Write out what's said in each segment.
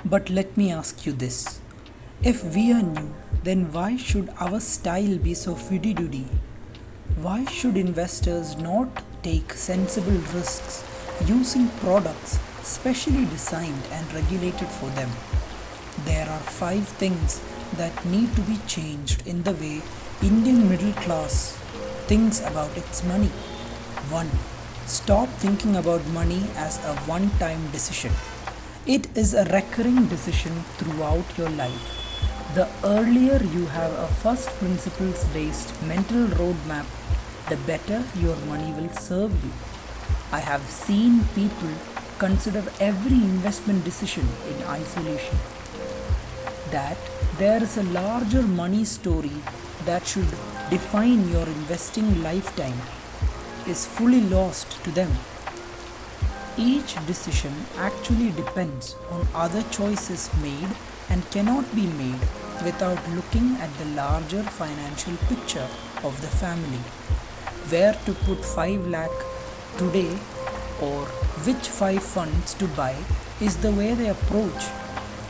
But let me ask you this. If we are new, then why should our style be so fuddy-duddy? Why should investors not take sensible risks using products specially designed and regulated for them? There are 5 things that need to be changed in the way Indian middle class thinks about its money. 1. Stop thinking about money as a one time decision. It is a recurring decision throughout your life. The earlier you have a first principles based mental roadmap, the better your money will serve you. I have seen people consider every investment decision in isolation. That there is a larger money story that should define your investing lifetime is fully lost to them. Each decision actually depends on other choices made and cannot be made without looking at the larger financial picture of the family. Where to put 5 lakh today or which 5 funds to buy is the way they approach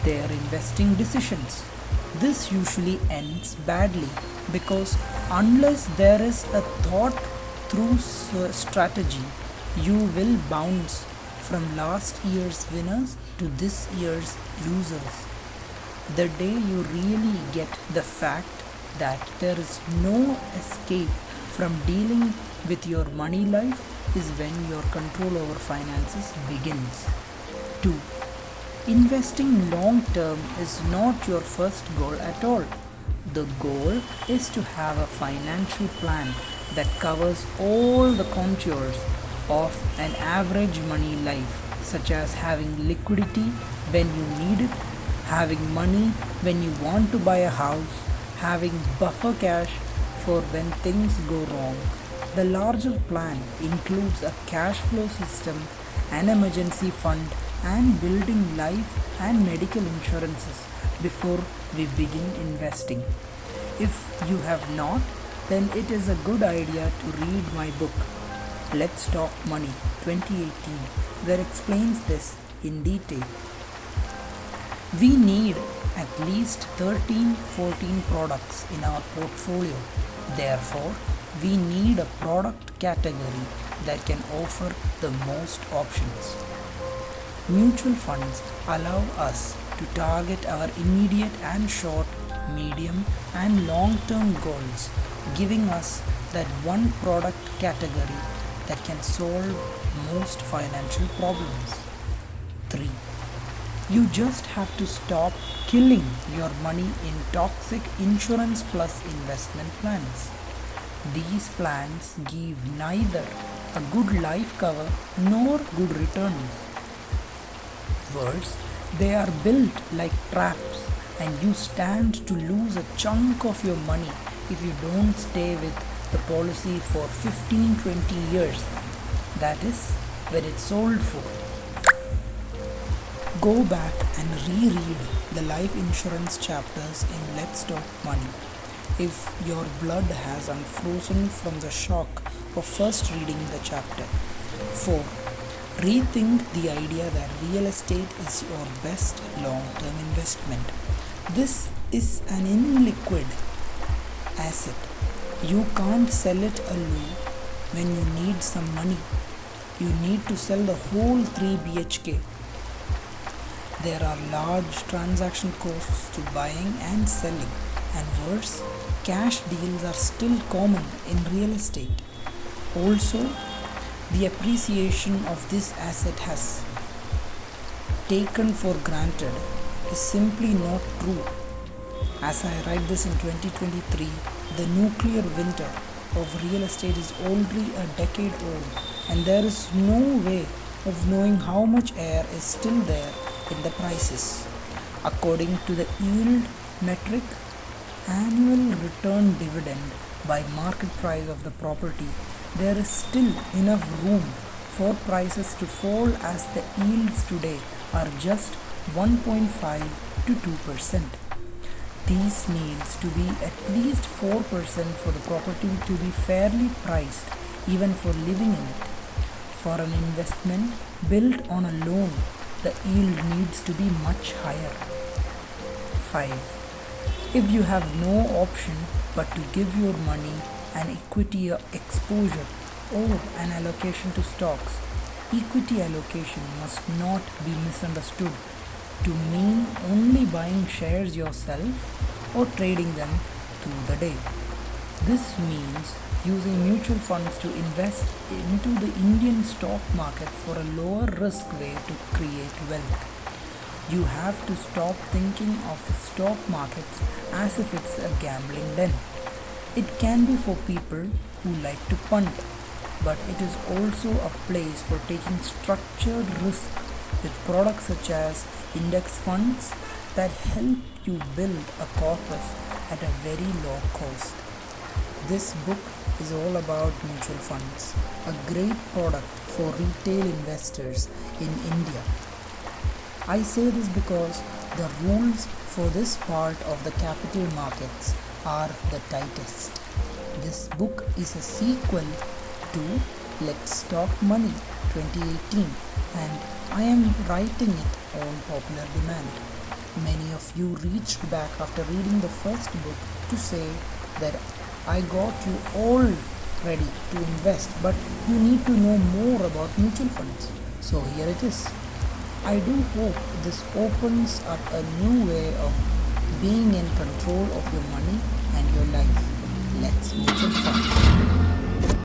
their investing decisions. This usually ends badly because unless there is a thought through strategy, you will bounce from last year's winners to this year's losers. The day you really get the fact that there is no escape from dealing with your money life is when your control over finances begins. 2. Investing long term is not your first goal at all. The goal is to have a financial plan that covers all the contours of an average money life, such as having liquidity when you need it, having money when you want to buy a house, having buffer cash for when things go wrong. The larger plan includes a cash flow system, an emergency fund, and building life and medical insurances before we begin investing. If you have not, then it is a good idea to read my book, Let's Talk Money 2018, that explains this in detail. We need at least 13-14 products in our portfolio. Therefore, we need a product category that can offer the most options. Mutual funds allow us to target our immediate and short, medium, and long-term goals, giving us that one product category that can solve most financial problems. 3. You just have to stop killing your money in toxic insurance plus investment plans. These plans give neither a good life cover nor good returns. Worse, they are built like traps and you stand to lose a chunk of your money if you don't stay with the policy for 15-20 years. That is when it's sold for. Go back and reread the life insurance chapters in Let's Talk Money if your blood has unfrozen from the shock of first reading the chapter. 4. Rethink the idea that real estate is your best long-term investment. This is an illiquid asset. You can't sell it alone when you need some money. You need to sell the whole 3 BHK. There are large transaction costs to buying and selling, and worse, cash deals are still common in real estate. Also, the appreciation of this asset has taken for granted is simply not true. As I write this in 2023, the nuclear winter of real estate is already a decade old, and there is no way of knowing how much air is still there in the prices. According to the yield metric, annual return dividend by market price of the property, there is still enough room for prices to fall as the yields today are just 1.5 to 2%. These needs to be at least 4% for the property to be fairly priced even for living in it. For an investment built on a loan, the yield needs to be much higher. 5. If you have no option but to give your money an equity exposure or an allocation to stocks, equity allocation must not be misunderstood to mean only buying shares yourself or trading them through the day. This means using mutual funds to invest into the Indian stock market for a lower risk way to create wealth. You have to stop thinking of the stock markets as if it's a gambling den. It can be for people who like to punt, but it is also a place for taking structured risk with products such as index funds that help you build a corpus at a very low cost. This book is all about mutual funds, a great product for retail investors in India. I say this because the rules for this part of the capital markets are the tightest. This book is a sequel to Let's Talk Money 2018, and I am writing it on popular demand. Many of you reached back after reading the first book to say that I got you all ready to invest, but you need to know more about mutual funds. So here it is. I do hope this opens up a new way of being in control of your money and your life. Let's mutual fund.